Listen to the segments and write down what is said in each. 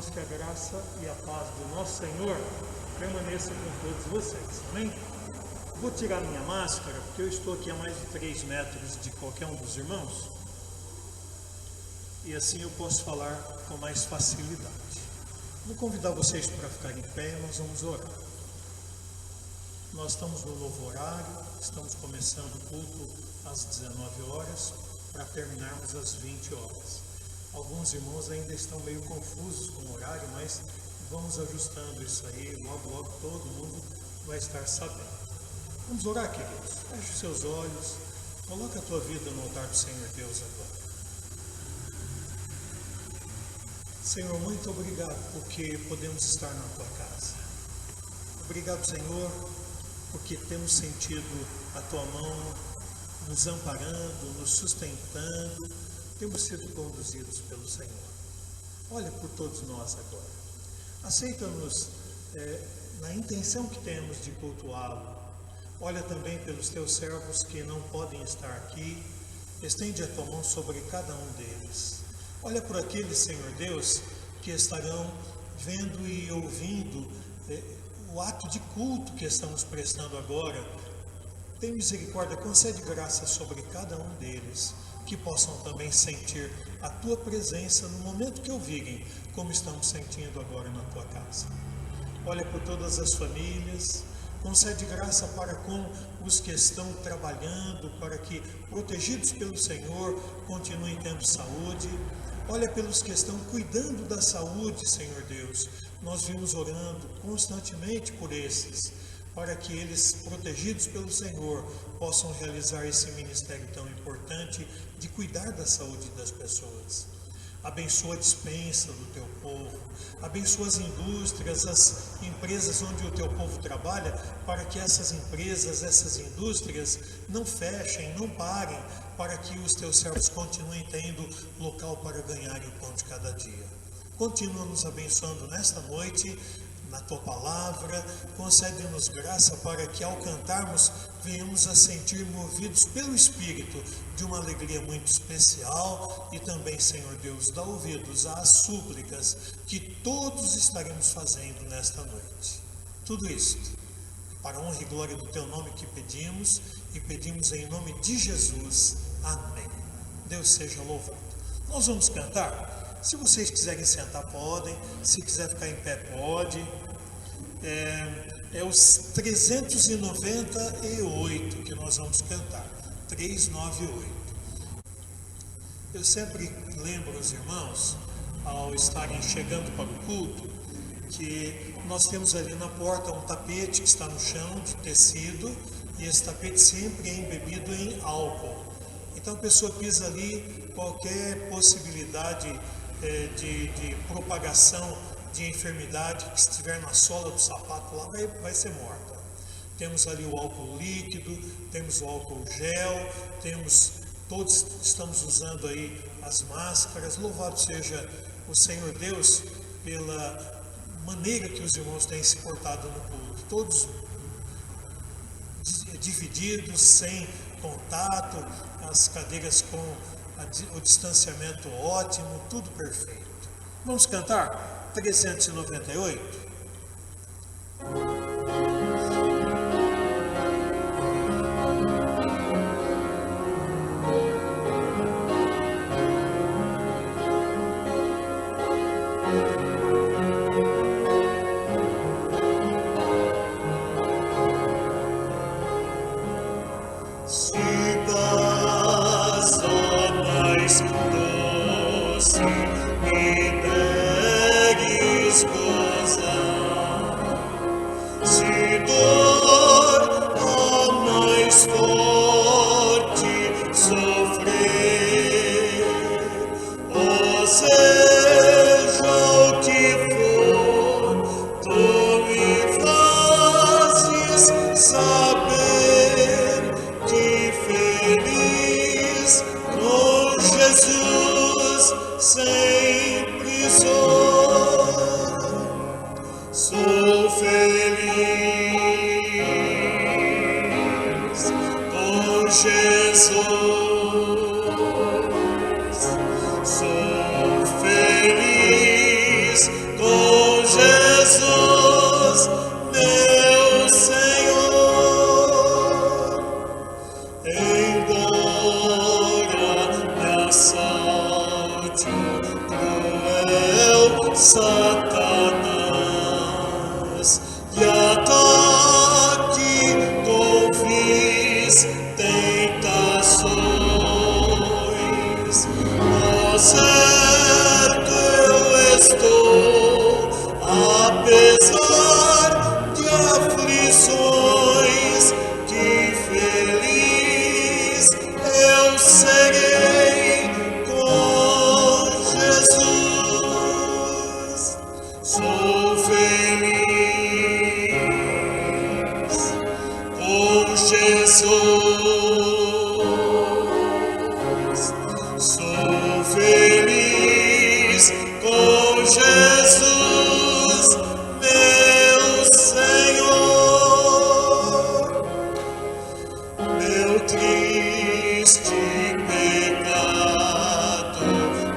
Irmãos, que a graça e a paz do nosso Senhor permaneça com todos vocês, amém? Vou tirar minha máscara, porque eu estou aqui a mais de 3 metros de qualquer um dos irmãos, e assim eu posso falar com mais facilidade. Vou convidar vocês para ficarem em pé e nós vamos orar. Nós estamos no novo horário, estamos começando o culto às 19 horas, para terminarmos às 20 horas. Alguns irmãos ainda estão meio confusos com o horário, mas vamos ajustando isso aí, logo todo mundo vai estar sabendo. Vamos orar, queridos. Feche os seus olhos, coloca a tua vida no altar do Senhor Deus agora. Senhor, muito obrigado porque podemos estar na tua casa. Obrigado, Senhor, porque temos sentido a tua mão nos amparando, nos sustentando. Temos sido conduzidos pelo Senhor. Olha por todos nós agora. Aceita-nos na intenção que temos de cultuá-lo. Olha também pelos teus servos que não podem estar aqui. Estende a tua mão sobre cada um deles. Olha por aqueles, Senhor Deus, que estarão vendo e ouvindo o ato de culto que estamos prestando agora. Tem misericórdia, concede graça sobre cada um deles, que possam também sentir a tua presença no momento que ouvirem, como estamos sentindo agora na tua casa. Olha por todas as famílias, concede graça para com os que estão trabalhando, para que, protegidos pelo Senhor, continuem tendo saúde. Olha pelos que estão cuidando da saúde, Senhor Deus. Nós vimos orando constantemente por esses, para que eles, protegidos pelo Senhor, possam realizar esse ministério tão importante de cuidar da saúde das pessoas. Abençoa a despensa do teu povo, abençoa as indústrias, as empresas onde o teu povo trabalha, para que essas empresas, essas indústrias não fechem, não parem, para que os teus servos continuem tendo local para ganharem o pão de cada dia. Continua nos abençoando nesta noite, na tua palavra, concede-nos graça para que ao cantarmos venhamos a sentir movidos pelo Espírito de uma alegria muito especial e também, Senhor Deus, dá ouvidos às súplicas que todos estaremos fazendo nesta noite. Tudo isto, para a honra e glória do teu nome que pedimos e pedimos em nome de Jesus. Amém. Deus seja louvado. Nós vamos cantar. Se vocês quiserem sentar, podem. Se quiser ficar em pé, pode. É os 398 que nós vamos cantar. 398. Eu sempre lembro os irmãos, ao estarem chegando para o culto, que nós temos ali na porta um tapete que está no chão, de tecido, e esse tapete sempre é embebido em álcool. Então a pessoa pisa ali, qualquer possibilidade de propagação de enfermidade que estiver na sola do sapato lá vai ser morta. Temos ali o álcool líquido, temos o álcool gel, todos estamos usando aí as máscaras. Louvado seja o Senhor Deus pela maneira que os irmãos têm se portado no culto, todos divididos, sem contato, as cadeiras com o distanciamento ótimo, tudo perfeito. Vamos cantar 398? com Jesus, meu Senhor. Embora me assalte o cruel Satanás e ataque com vis tentações, ao certo eu estou, apesar de aflições, que feliz eu serei com Jesus. Sou feliz com Jesus. Sou feliz com Jesus, meu Senhor. Meu triste pecado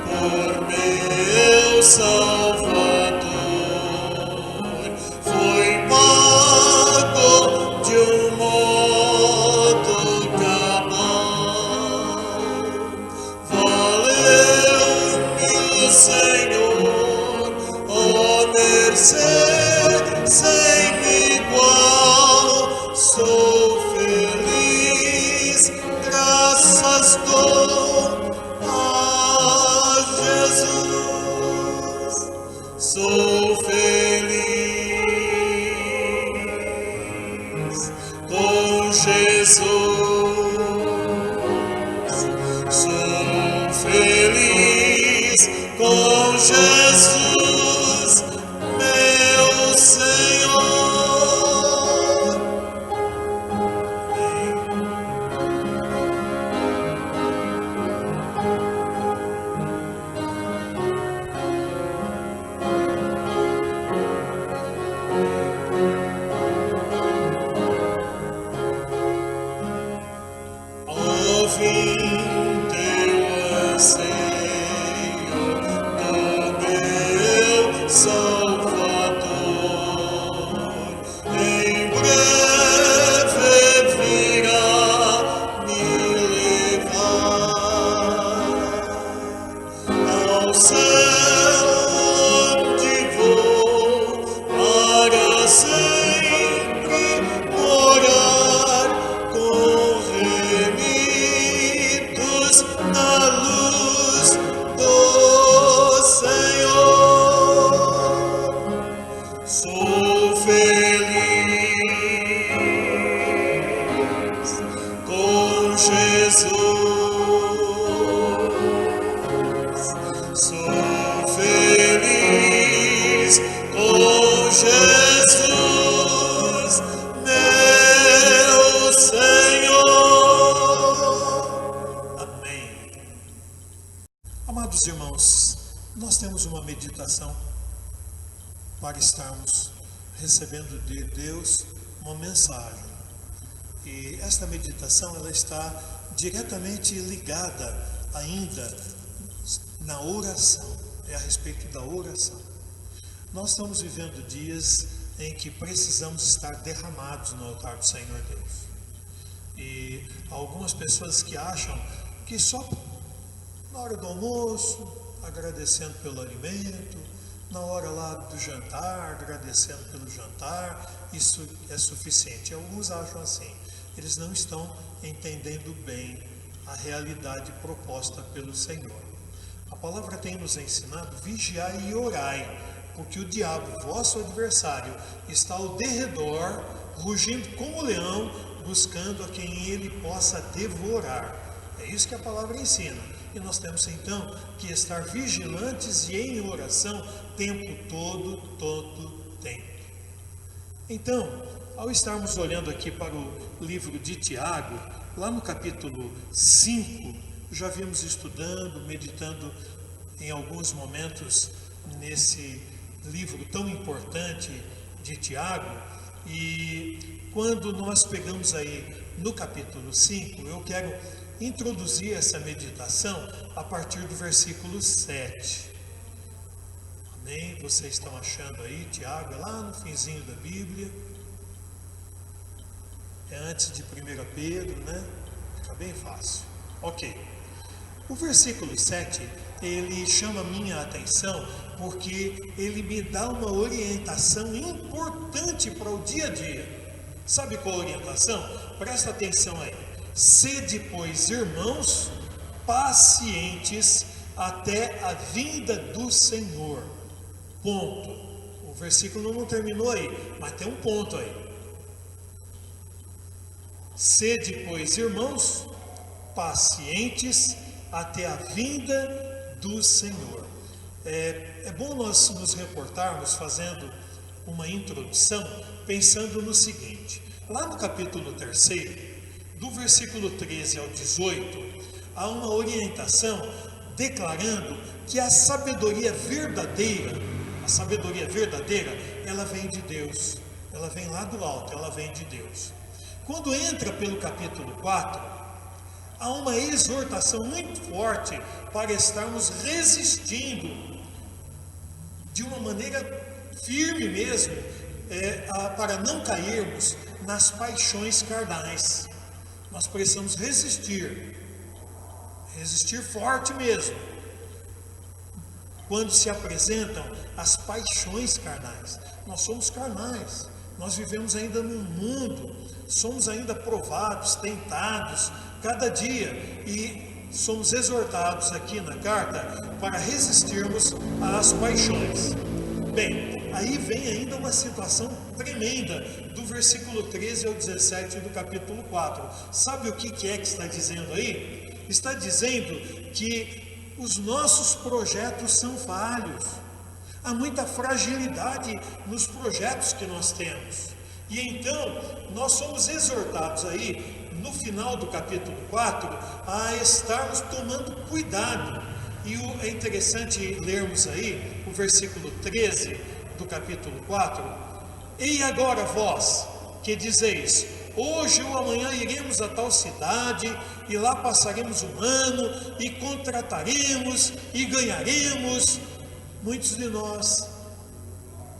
por meu Salvador foi pago de um modo cabal. Valeu-me o Senhor, ó mercê sem igual. Sou feliz, graças dou a Jesus. Sou feliz com Jesus. Sou feliz com Jesus, meu Senhor. Ao fim teu anseio do meu Salvador, em breve virá me levar ao céu onde vou para sempre morar com remidos na luz do Senhor. Sou feliz com Jesus. Sou feliz com Jesus, meu Senhor. Amém. Amados irmãos, nós temos uma meditação para estarmos recebendo de Deus uma mensagem. E esta meditação ela está diretamente ligada ainda na oração, é a respeito da oração. Nós estamos vivendo dias em que precisamos estar derramados no altar do Senhor Deus. E algumas pessoas que acham que só na hora do almoço, agradecendo pelo alimento, na hora lá do jantar, agradecendo pelo jantar, isso é suficiente. Alguns acham assim. Eles não estão entendendo bem a realidade proposta pelo Senhor. A palavra tem nos ensinado: vigiai e orai, porque o diabo, vosso adversário, está ao derredor, rugindo como leão, buscando a quem ele possa devorar. É isso que a palavra ensina. E nós temos então que estar vigilantes e em oração tempo todo tempo. Então, ao estarmos olhando aqui para o livro de Tiago, lá no capítulo 5, já vimos estudando, meditando em alguns momentos nesse livro tão importante de Tiago. E quando nós pegamos aí no capítulo 5, eu quero introduzir essa meditação a partir do versículo 7. Amém? Vocês estão achando aí, Tiago, é lá no finzinho da Bíblia. É antes de 1 Pedro, né? Fica bem fácil. Ok. O versículo 7, ele chama minha atenção porque ele me dá uma orientação importante para o dia a dia. Sabe qual a orientação? Presta atenção aí. Sede, pois, irmãos, pacientes até a vinda do Senhor. Ponto. O versículo não terminou aí, mas tem um ponto aí. Sede, pois, irmãos, pacientes até a vinda do Senhor. É bom nós nos reportarmos fazendo uma introdução, pensando no seguinte: lá no capítulo 3, do versículo 13 ao 18, há uma orientação declarando que a sabedoria verdadeira, ela vem de Deus, ela vem lá do alto, ela vem de Deus. Quando entra pelo capítulo 4, há uma exortação muito forte para estarmos resistindo de uma maneira firme mesmo, para não cairmos nas paixões carnais. Nós precisamos resistir forte mesmo, quando se apresentam as paixões carnais. Nós somos carnais, nós vivemos ainda num mundo, somos ainda provados, tentados cada dia, e somos exortados aqui na carta para resistirmos às paixões. Bem, aí vem ainda uma situação tremenda do versículo 13 ao 17 do capítulo 4. Sabe o que é que está dizendo aí? Está dizendo que os nossos projetos são falhos. Há muita fragilidade nos projetos que nós temos. E então, nós somos exortados aí, no final do capítulo 4, a estarmos tomando cuidado. E é interessante lermos aí o versículo 13 do capítulo 4. E agora vós, que dizeis, hoje ou amanhã iremos a tal cidade, e lá passaremos um ano, e contrataremos, e ganharemos. Muitos de nós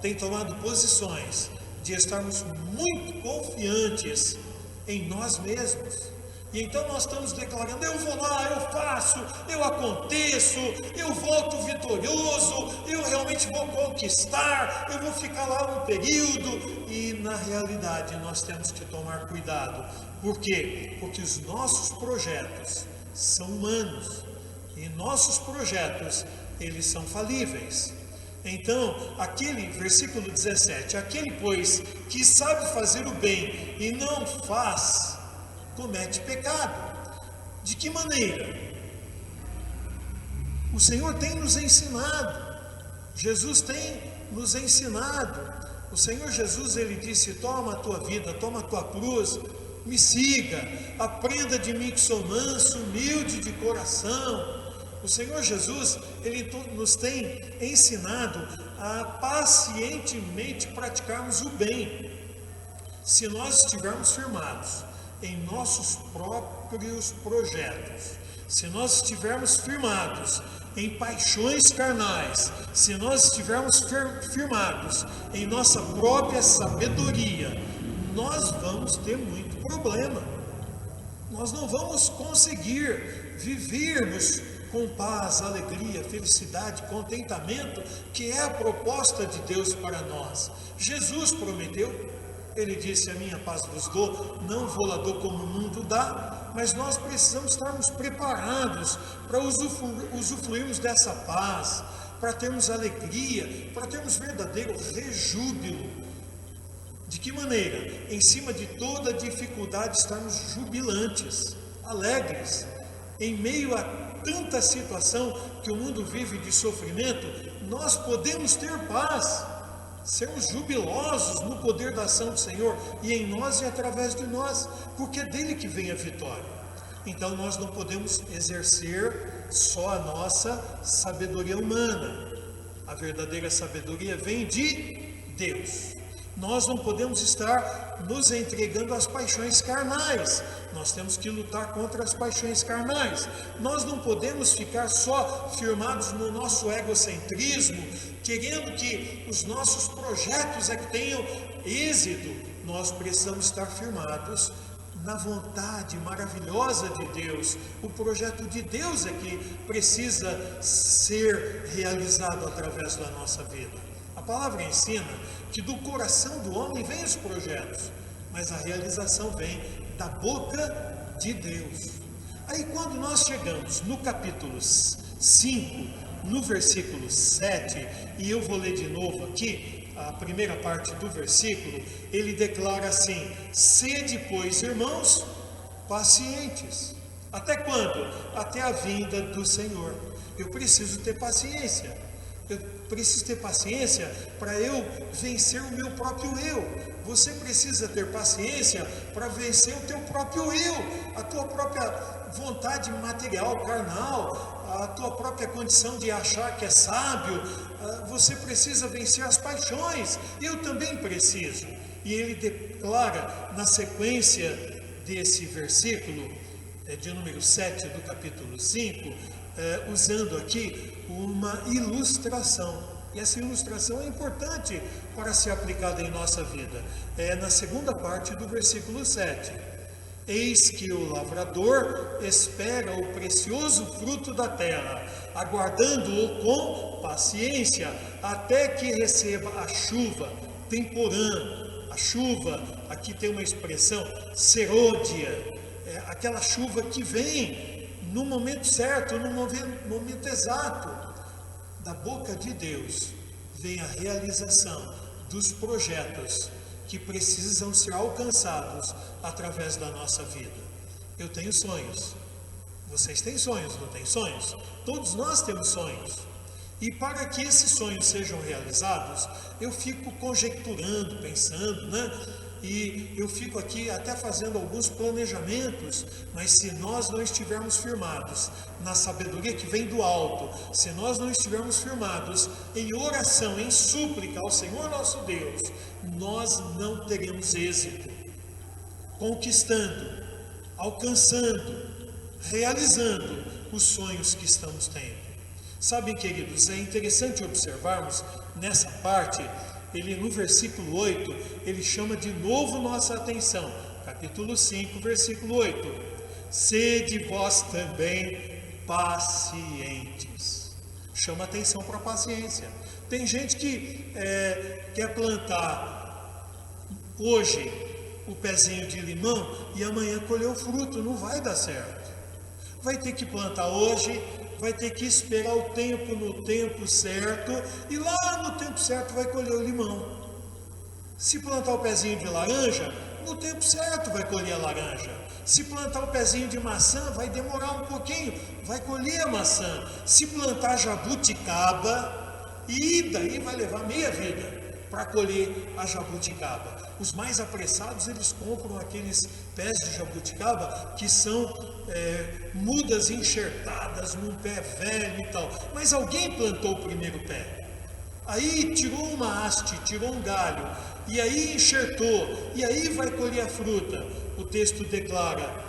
têm tomado posições de estarmos muito confiantes em nós mesmos. E então nós estamos declarando: eu vou lá, eu faço, eu aconteço, eu volto vitorioso, eu realmente vou conquistar, eu vou ficar lá um período. E na realidade nós temos que tomar cuidado. Por quê? Porque os nossos projetos são humanos e nossos projetos, eles são falíveis. Então, aquele versículo 17, aquele pois que sabe fazer o bem e não faz, comete pecado. De que maneira? O Senhor tem nos ensinado, Jesus tem nos ensinado. O Senhor Jesus, ele disse: toma a tua vida, toma a tua cruz, me siga, aprenda de mim que sou manso, humilde de coração. O Senhor Jesus, ele nos tem ensinado a pacientemente praticarmos o bem. Se nós estivermos firmados em nossos próprios projetos, se nós estivermos firmados em paixões carnais, se nós estivermos firmados em nossa própria sabedoria, nós vamos ter muito problema. Nós não vamos conseguir vivermos com paz, alegria, felicidade, contentamento, que é a proposta de Deus para nós. Jesus prometeu, ele disse: a minha paz vos dou, não vou lá dou como o mundo dá. Mas nós precisamos estarmos preparados para usufruirmos dessa paz, para termos alegria, para termos verdadeiro rejúbilo. De que maneira? Em cima de toda dificuldade, estarmos jubilantes, alegres, em meio a tanta situação que o mundo vive de sofrimento. Nós podemos ter paz, sermos jubilosos no poder da ação do Senhor, e em nós e através de nós, porque é dele que vem a vitória. Então nós não podemos exercer só a nossa sabedoria humana. A verdadeira sabedoria vem de Deus. Nós não podemos estar nos entregando às paixões carnais. Nós temos que lutar contra as paixões carnais. Nós não podemos ficar só firmados no nosso egocentrismo, querendo que os nossos projetos é que tenham êxito. Nós precisamos estar firmados na vontade maravilhosa de Deus. O projeto de Deus é que precisa ser realizado através da nossa vida. A palavra ensina que do coração do homem vêm os projetos, mas a realização vem da boca de Deus. Aí quando nós chegamos no capítulo 5, no versículo 7, e eu vou ler de novo aqui, a primeira parte do versículo, ele declara assim: sede, pois, irmãos, pacientes. Até quando? Até a vinda do Senhor. Eu preciso ter paciência. Eu preciso ter paciência para eu vencer o meu próprio eu. Você precisa ter paciência para vencer o teu próprio eu, a tua própria vontade material, carnal, a tua própria condição de achar que é sábio. Você precisa vencer as paixões. Eu também preciso. E ele declara na sequência desse versículo, de número 7 do capítulo 5, usando aqui uma ilustração, e essa ilustração é importante para ser aplicada em nossa vida. É na segunda parte do versículo 7. Eis que o lavrador espera o precioso fruto da terra, aguardando-o com paciência, até que receba a chuva temporã. A chuva, aqui tem uma expressão, serôdia, aquela chuva que vem no momento certo, no momento exato. Da boca de Deus vem a realização dos projetos que precisam ser alcançados através da nossa vida. Eu tenho sonhos, vocês têm sonhos, não têm sonhos? Todos nós temos sonhos. E para que esses sonhos sejam realizados, eu fico conjecturando, pensando, E eu fico aqui até fazendo alguns planejamentos, mas se nós não estivermos firmados na sabedoria que vem do alto, se nós não estivermos firmados em oração, em súplica ao Senhor nosso Deus, nós não teremos êxito, conquistando, alcançando, realizando os sonhos que estamos tendo. Sabem, queridos, é interessante observarmos nessa parte. Ele no versículo 8, ele chama de novo nossa atenção, capítulo 5, versículo 8, sede vós também pacientes. Chama atenção para a paciência. Tem gente que quer plantar hoje o pezinho de limão e amanhã colher o fruto, não vai dar certo. Vai ter que plantar hoje, vai ter que esperar o tempo no tempo certo, e lá no tempo certo vai colher o limão. Se plantar o pezinho de laranja, no tempo certo vai colher a laranja. Se plantar o pezinho de maçã, vai demorar um pouquinho, vai colher a maçã. Se plantar jabuticaba, e daí vai levar meia vida para colher a jabuticaba. Os mais apressados, eles compram aqueles pés de jabuticaba que são mudas enxertadas num pé velho e tal. Mas alguém plantou o primeiro pé. Aí tirou uma haste, tirou um galho, e aí enxertou, e aí vai colher a fruta. O texto declara,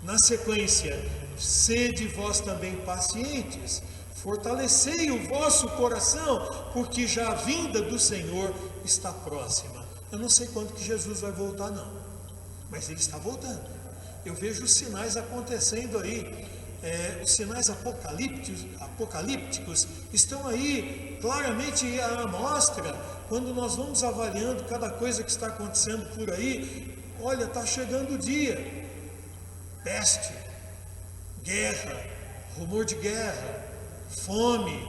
na sequência, sede vós também pacientes, fortalecei o vosso coração, porque já a vinda do Senhor está próxima. Eu não sei quando que Jesus vai voltar, não, mas ele está voltando. Eu vejo os sinais acontecendo aí, os sinais apocalípticos estão aí claramente à mostra. Quando nós vamos avaliando cada coisa que está acontecendo por aí, olha, está chegando o dia. Peste, guerra, rumor de guerra, fome,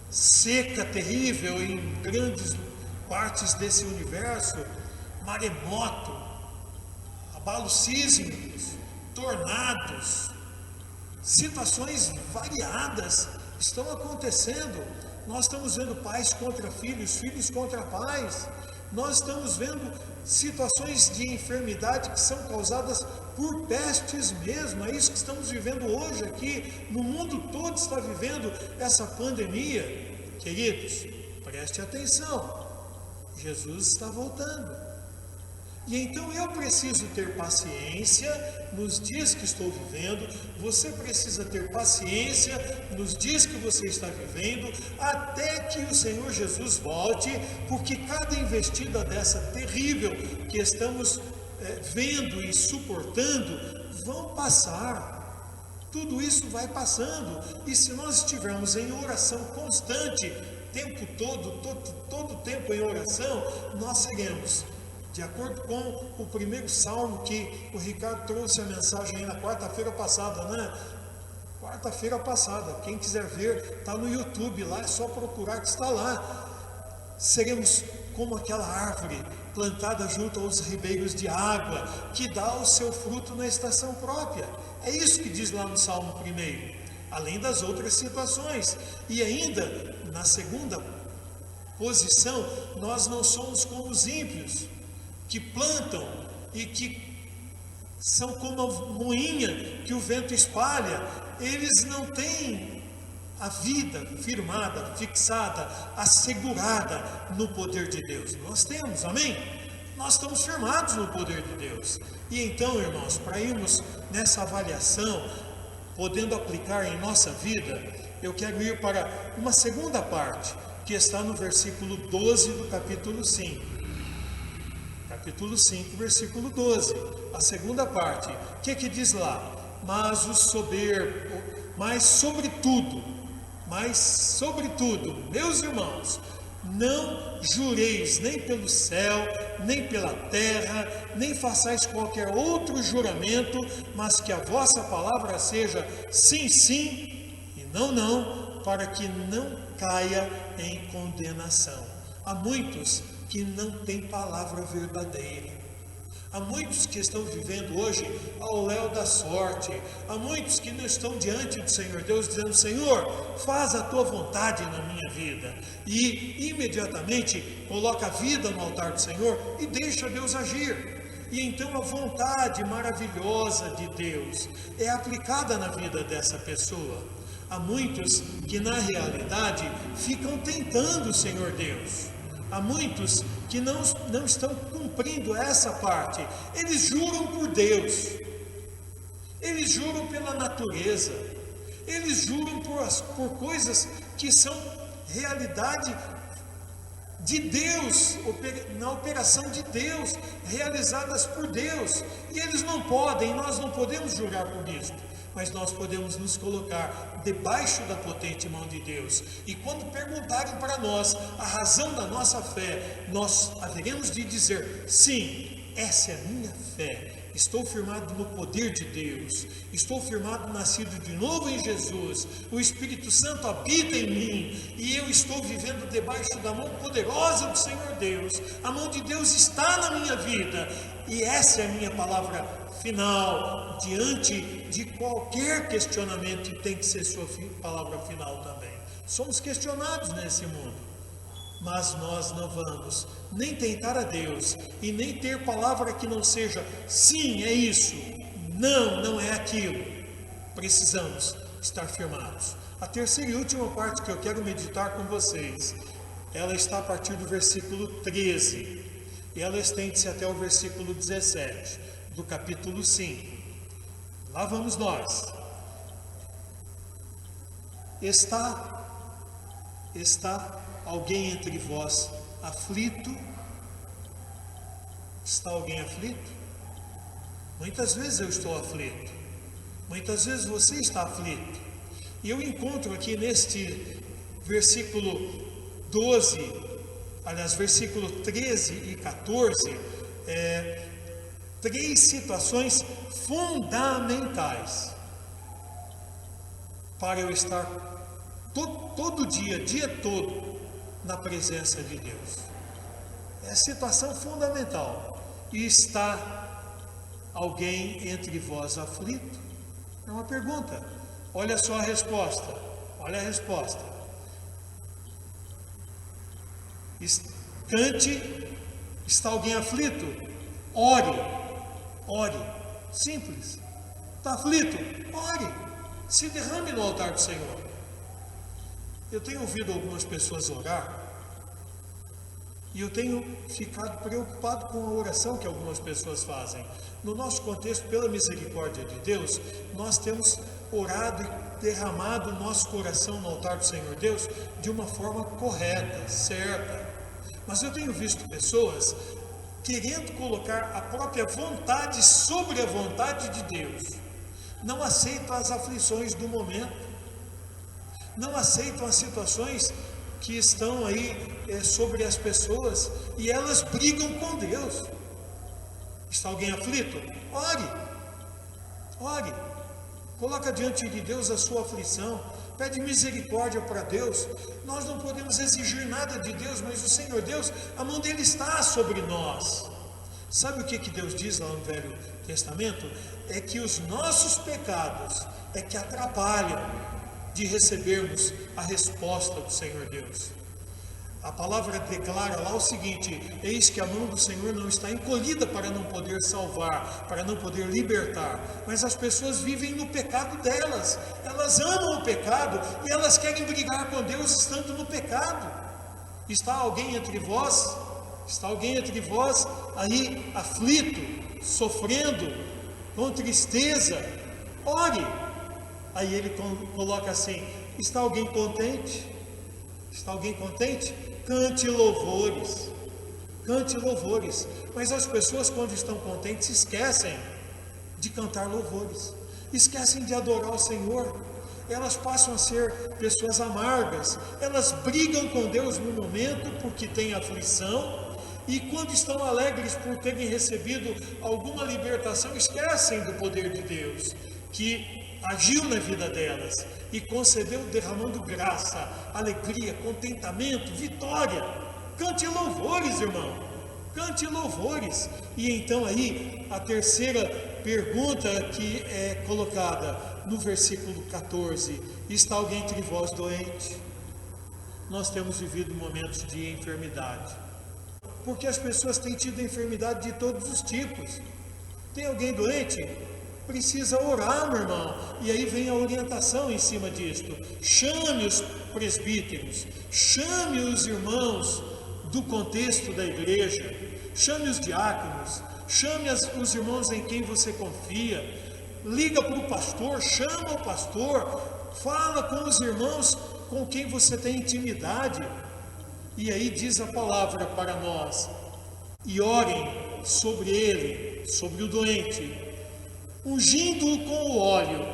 seca terrível em grandes partes desse universo, maremoto, abalos sísmicos, tornados, situações variadas estão acontecendo. Nós estamos vendo pais contra filhos, filhos contra pais. Nós estamos vendo situações de enfermidade que são causadas por pestes mesmo. É isso que estamos vivendo hoje aqui. No mundo todo está vivendo essa pandemia. Queridos, preste atenção. Jesus está voltando. E então eu preciso ter paciência nos dias que estou vivendo, você precisa ter paciência nos dias que você está vivendo, até que o Senhor Jesus volte, porque cada investida dessa terrível que estamos vendo e suportando, vão passar. Tudo isso vai passando, e se nós estivermos em oração constante, tempo todo tempo em oração, nós seremos, de acordo com o primeiro salmo que o Ricardo trouxe a mensagem aí na quarta-feira passada, né? Quarta-feira passada, quem quiser ver, está no YouTube, lá é só procurar que está lá. Seremos como aquela árvore plantada junto aos ribeiros de água, que dá o seu fruto na estação própria. É isso que diz lá no Salmo 1, além das outras situações. E ainda, na segunda posição, nós não somos como os ímpios, que plantam e que são como a moinha que o vento espalha. Eles não têm a vida firmada, fixada, assegurada no poder de Deus. Nós temos, amém? Nós estamos firmados no poder de Deus. E então, irmãos, para irmos nessa avaliação, podendo aplicar em nossa vida, eu quero ir para uma segunda parte, que está no versículo 12 do capítulo 5. Capítulo 5, versículo 12. A segunda parte. O que diz lá? Mas o soberbo, mas sobretudo, meus irmãos, não jureis nem pelo céu, nem pela terra, nem façais qualquer outro juramento, mas que a vossa palavra seja sim, sim, e não, não, para que não caia em condenação. Há muitos que não têm palavra verdadeira. Há muitos que estão vivendo hoje ao léu da sorte. Há muitos que não estão diante do Senhor Deus, dizendo: Senhor, faz a tua vontade na minha vida. E imediatamente coloca a vida no altar do Senhor e deixa Deus agir. E então a vontade maravilhosa de Deus é aplicada na vida dessa pessoa. Há muitos que na realidade ficam tentando o Senhor Deus. Há muitos que não estão cumprindo essa parte. Eles juram por Deus, eles juram pela natureza, eles juram por coisas que são realidade de Deus, na operação de Deus, realizadas por Deus. E eles não podem, nós não podemos jurar por isso. Mas nós podemos nos colocar debaixo da potente mão de Deus. E quando perguntarem para nós a razão da nossa fé, nós haveremos de dizer: sim, essa é a minha fé. Estou firmado no poder de Deus. Estou firmado, nascido de novo em Jesus. O Espírito Santo habita em mim. E eu estou vivendo debaixo da mão poderosa do Senhor Deus. A mão de Deus está na minha vida. E essa é a minha palavra final, diante de qualquer questionamento, que tem que ser sua palavra final também. Somos questionados nesse mundo, mas nós não vamos nem tentar a Deus e nem ter palavra que não seja sim, é isso, não, não é aquilo. Precisamos estar firmados. A terceira e última parte que eu quero meditar com vocês, ela está a partir do versículo 13 e ela estende-se até o versículo 17 do capítulo 5. Lá vamos nós. Está alguém entre vós aflito? Está alguém aflito? Muitas vezes eu estou aflito. Muitas vezes você está aflito. E eu encontro aqui neste versículo 12, aliás, versículo 13 e 14, três situações fundamentais para eu estar todo dia todo, na presença de Deus. É situação fundamental. E está alguém entre vós aflito? É uma pergunta. Olha só a resposta. Olha a resposta. Cante: está alguém aflito? Ore. Ore, simples. Está aflito? Ore, se derrame no altar do Senhor. Eu tenho ouvido algumas pessoas orar E eu tenho ficado preocupado com a oração que algumas pessoas fazem. No nosso contexto, pela misericórdia de Deus, nós temos orado e derramado o nosso coração no altar do Senhor Deus de uma forma correta, certa. Mas eu tenho visto pessoas querendo colocar a própria vontade sobre a vontade de Deus. Não aceitam as aflições do momento, não aceitam as situações que estão aí sobre as pessoas e elas brigam com Deus. Está alguém aflito? Ore, coloca diante de Deus a sua aflição, pede misericórdia para Deus. Nós não podemos exigir nada de Deus, mas o Senhor Deus, a mão dele está sobre nós. Sabe o que Deus diz lá no Velho Testamento? É que os nossos pecados é que atrapalham de recebermos a resposta do Senhor Deus. A palavra declara lá o seguinte: eis que a mão do Senhor não está encolhida para não poder salvar, para não poder libertar, mas as pessoas vivem no pecado delas, elas amam o pecado e elas querem brigar com Deus estando no pecado. Está alguém entre vós aí aflito, sofrendo, com tristeza? Ore. Aí ele coloca assim: está alguém contente? Está alguém contente? Cante louvores. Mas as pessoas, quando estão contentes, esquecem de cantar louvores, esquecem de adorar o Senhor. Elas passam a ser pessoas amargas, elas brigam com Deus no momento porque têm aflição, e quando estão alegres por terem recebido alguma libertação, esquecem do poder de Deus, que agiu na vida delas e concedeu, derramando graça, alegria, contentamento, vitória. Cante louvores, irmão, cante louvores. E então aí a terceira pergunta que é colocada no versículo 14: está alguém entre vós doente? Nós temos vivido momentos de enfermidade, porque as pessoas têm tido enfermidade de todos os tipos. Tem alguém doente? Precisa orar, meu irmão. E aí vem a orientação em cima disto. Chame os presbíteros, chame os irmãos do contexto da igreja, chame os diáconos, chame os irmãos em quem você confia, liga para o pastor, chama o pastor, fala com os irmãos com quem você tem intimidade. E aí diz a palavra para nós: e orem sobre ele, sobre o doente, ungindo-o com o óleo,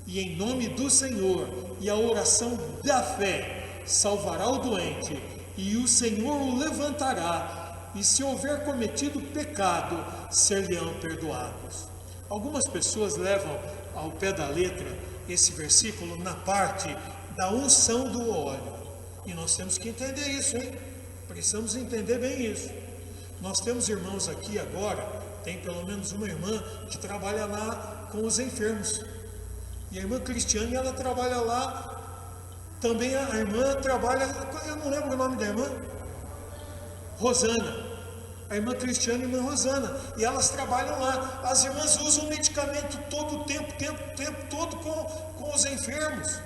e em nome do Senhor, e a oração da fé salvará o doente, e o Senhor o levantará, e se houver cometido pecado, ser-lhe-ão perdoados. Algumas pessoas levam ao pé da letra esse versículo na parte da unção do óleo, e nós temos que entender isso, hein? Precisamos entender bem isso. Nós temos irmãos aqui agora, tem pelo menos uma irmã que trabalha lá com os enfermos. E a irmã Cristiane, ela trabalha lá. Também a irmã trabalha, eu não lembro o nome da irmã. Rosana. A irmã Cristiane e a irmã Rosana. E elas trabalham lá. As irmãs usam medicamento todo o tempo todo com os enfermos.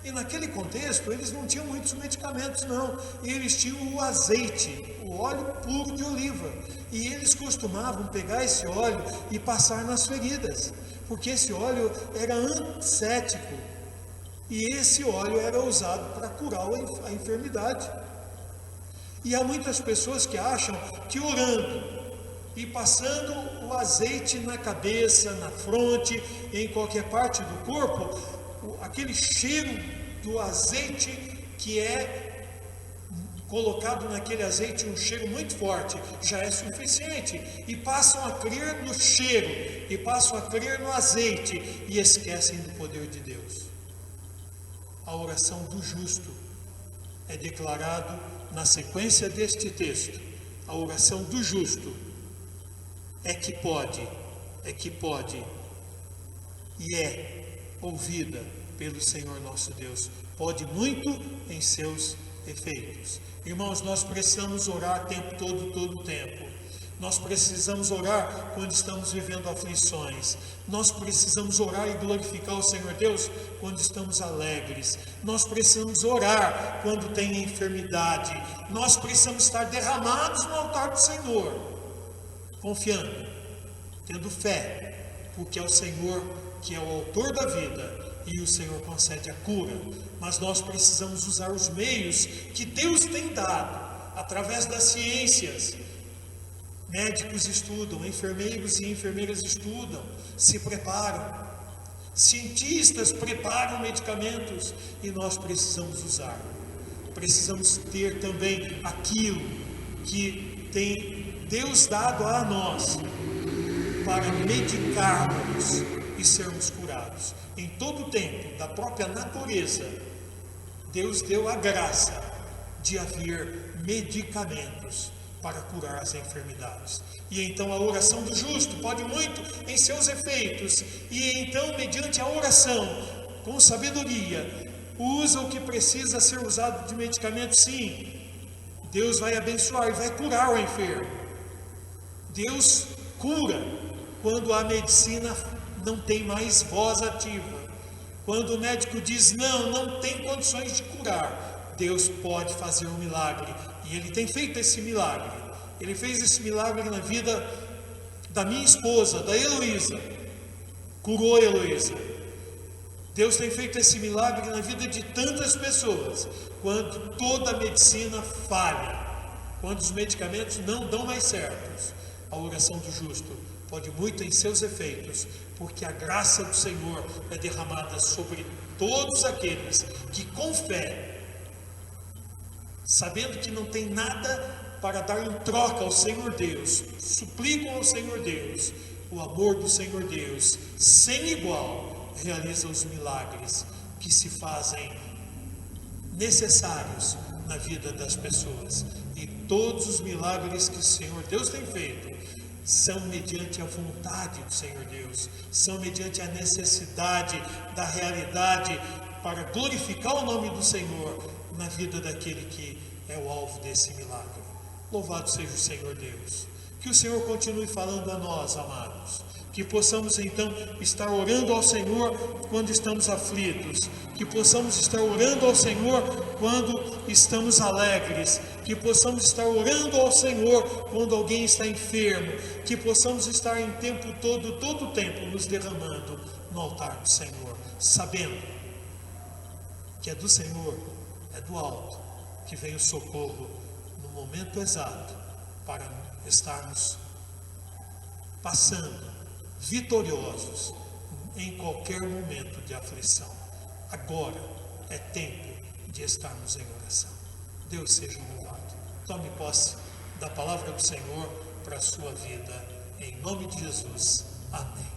E naquele contexto, eles não tinham muitos medicamentos, não. E eles tinham o azeite, o óleo puro de oliva. E eles costumavam pegar esse óleo e passar nas feridas, porque esse óleo era antisséptico. E esse óleo era usado para curar a enfermidade. E há muitas pessoas que acham que orando e passando o azeite na cabeça, na fronte, em qualquer parte do corpo, aquele cheiro do azeite que é colocado naquele azeite, um cheiro muito forte, já é suficiente, e passam a crer no cheiro, e passam a crer no azeite, e esquecem do poder de Deus. A oração do justo é declarado na sequência deste texto. A oração do justo é que pode e é ouvida pelo Senhor nosso Deus. Pode muito em seus efeitos. Irmãos, nós precisamos orar todo o tempo. Nós precisamos orar quando estamos vivendo aflições. Nós precisamos orar e glorificar o Senhor Deus quando estamos alegres. Nós precisamos orar quando tem enfermidade. Nós precisamos estar derramados no altar do Senhor, confiando, tendo fé, porque é o Senhor que é o autor da vida e o Senhor concede a cura. Mas nós precisamos usar os meios que Deus tem dado, através das ciências. Médicos estudam, enfermeiros e enfermeiras estudam, se preparam, cientistas preparam medicamentos e nós precisamos usar. Precisamos ter também aquilo que tem Deus dado a nós para medicarmos e sermos curados. Em todo o tempo, da própria natureza, Deus deu a graça de haver medicamentos para curar as enfermidades. E então a oração do justo pode muito em seus efeitos. E então, mediante a oração, com sabedoria, usa o que precisa ser usado de medicamento, sim. Deus vai abençoar e vai curar o enfermo. Deus cura quando a medicina não tem mais voz ativa. Quando o médico diz não tem condições de curar, Deus pode fazer um milagre. E Ele tem feito esse milagre. Ele fez esse milagre na vida da minha esposa, da Heloísa. Curou a Heloísa. Deus tem feito esse milagre na vida de tantas pessoas. Quando toda a medicina falha, quando os medicamentos não dão mais certos, a oração do justo pode muito em seus efeitos, porque a graça do Senhor é derramada sobre todos aqueles que com fé, sabendo que não tem nada para dar em troca ao Senhor Deus, suplicam ao Senhor Deus, o amor do Senhor Deus, sem igual, realiza os milagres que se fazem necessários na vida das pessoas. E todos os milagres que o Senhor Deus tem feito são mediante a vontade do Senhor Deus, são mediante a necessidade da realidade para glorificar o nome do Senhor na vida daquele que é o alvo desse milagre. Louvado seja o Senhor Deus. Que o Senhor continue falando a nós, amados. Que possamos então estar orando ao Senhor quando estamos aflitos. Que possamos estar orando ao Senhor quando estamos alegres. Que possamos estar orando ao Senhor quando alguém está enfermo. Que possamos estar em tempo todo o tempo, nos derramando no altar do Senhor, sabendo que é do Senhor, é do alto, que vem o socorro no momento exato para estarmos passando vitoriosos em qualquer momento de aflição. Agora é tempo de estarmos em oração. Deus seja louvado. Tome posse da palavra do Senhor para a sua vida, em nome de Jesus. Amém.